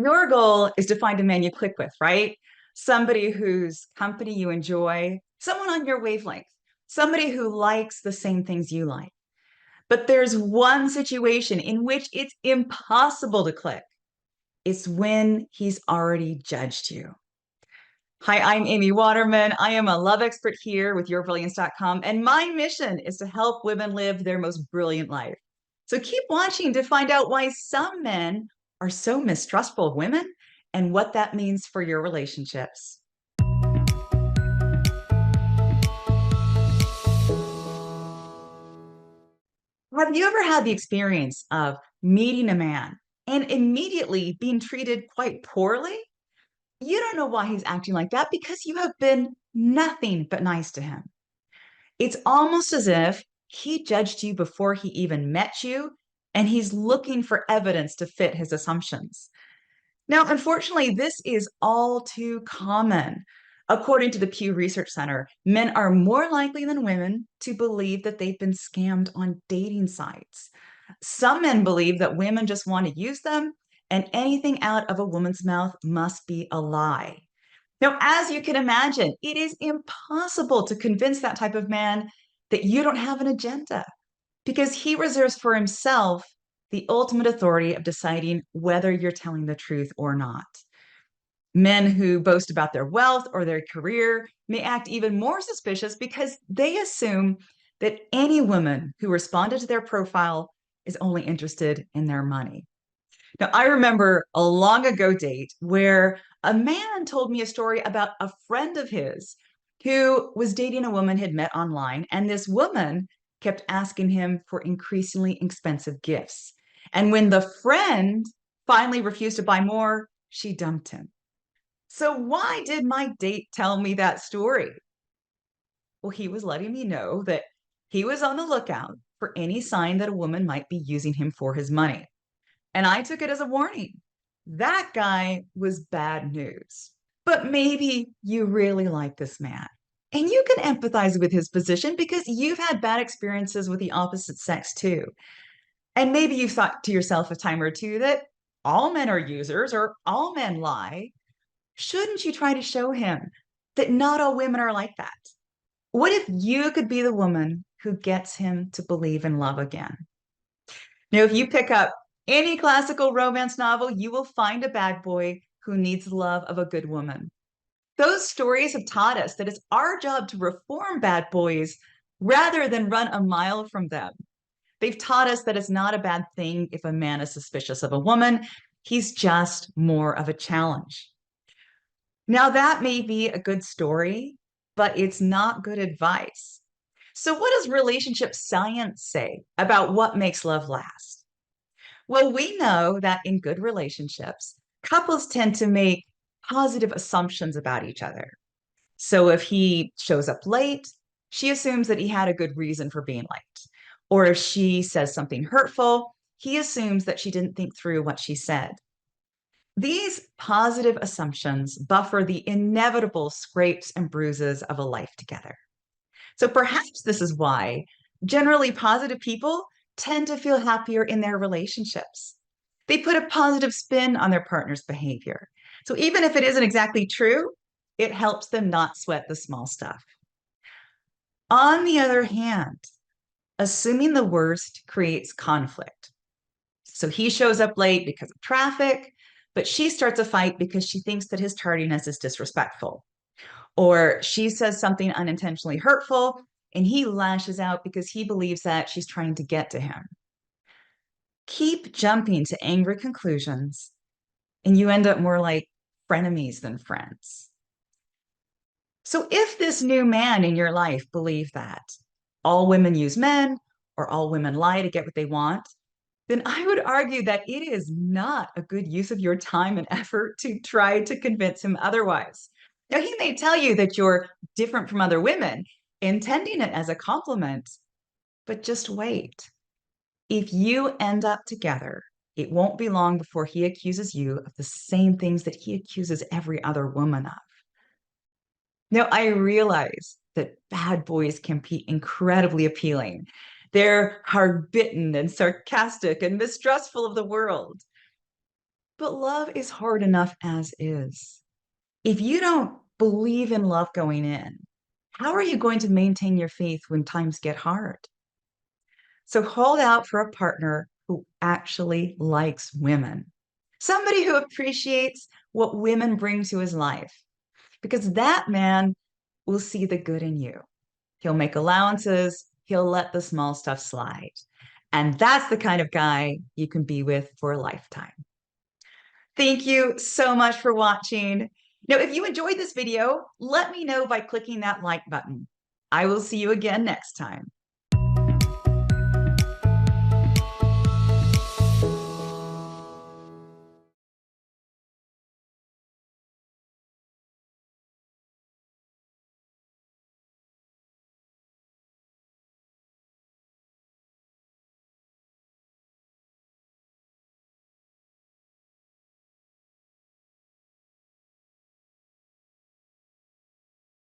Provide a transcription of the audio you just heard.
Your goal is to find a man you click with, right? Somebody whose company you enjoy, someone on your wavelength, somebody who likes the same things you like. But there's one situation in which it's impossible to click. It's when he's already judged you. Hi, I'm Amy Waterman. I am a love expert here with yourbrilliance.com, and my mission is to help women live their most brilliant life. So keep watching to find out why some men are so mistrustful of women and what that means for your relationships. Have you ever had the experience of meeting a man and immediately being treated quite poorly? You don't know why he's acting like that because you have been nothing but nice to him. It's almost as if he judged you before he even met you, and he's looking for evidence to fit his assumptions. Now, unfortunately, this is all too common. According to the Pew Research Center, men are more likely than women to believe that they've been scammed on dating sites. Some men believe that women just want to use them, and anything out of a woman's mouth must be a lie. Now, as you can imagine, it is impossible to convince that type of man that you don't have an agenda because he reserves for himself the ultimate authority of deciding whether you're telling the truth or not. Men who boast about their wealth or their career may act even more suspicious because they assume that any woman who responded to their profile is only interested in their money. Now, I remember a long ago date where a man told me a story about a friend of his who was dating a woman he'd met online, and this woman kept asking him for increasingly expensive gifts. And when the friend finally refused to buy more, she dumped him. So, why did my date tell me that story? Well, he was letting me know that he was on the lookout for any sign that a woman might be using him for his money. And I took it as a warning. That guy was bad news. But maybe you really like this man. And you can empathize with his position because you've had bad experiences with the opposite sex too. And maybe you've thought to yourself a time or two that all men are users or all men lie. Shouldn't you try to show him that not all women are like that? What if you could be the woman who gets him to believe in love again? Now, if you pick up any classical romance novel, you will find a bad boy who needs the love of a good woman. Those stories have taught us that it's our job to reform bad boys rather than run a mile from them. They've taught us that it's not a bad thing if a man is suspicious of a woman. He's just more of a challenge. Now, that may be a good story, but it's not good advice. So, what does relationship science say about what makes love last? Well, we know that in good relationships, couples tend to make positive assumptions about each other. So if he shows up late, she assumes that he had a good reason for being late. Or if she says something hurtful, he assumes that she didn't think through what she said. These positive assumptions buffer the inevitable scrapes and bruises of a life together. So perhaps this is why generally positive people tend to feel happier in their relationships. They put a positive spin on their partner's behavior. So even if it isn't exactly true, it helps them not sweat the small stuff. On the other hand, assuming the worst creates conflict. So he shows up late because of traffic, but she starts a fight because she thinks that his tardiness is disrespectful. Or she says something unintentionally hurtful and he lashes out because he believes that she's trying to get to him. Keep jumping to angry conclusions, and you end up more like frenemies than friends. So, if this new man in your life believed that all women use men or all women lie to get what they want, then I would argue that it is not a good use of your time and effort to try to convince him otherwise. Now, he may tell you that you're different from other women, intending it as a compliment, but just wait. If you end up together, it won't be long before he accuses you of the same things that he accuses every other woman of. Now, I realize that bad boys can be incredibly appealing. They're hard bitten and sarcastic and mistrustful of the world. But love is hard enough as is. If you don't believe in love going in, how are you going to maintain your faith when times get hard? So hold out for a partner who actually likes women, somebody who appreciates what women bring to his life, because that man will see the good in you. He'll make allowances, he'll let the small stuff slide. And that's the kind of guy you can be with for a lifetime. Thank you so much for watching. Now, if you enjoyed this video, let me know by clicking that like button. I will see you again next time.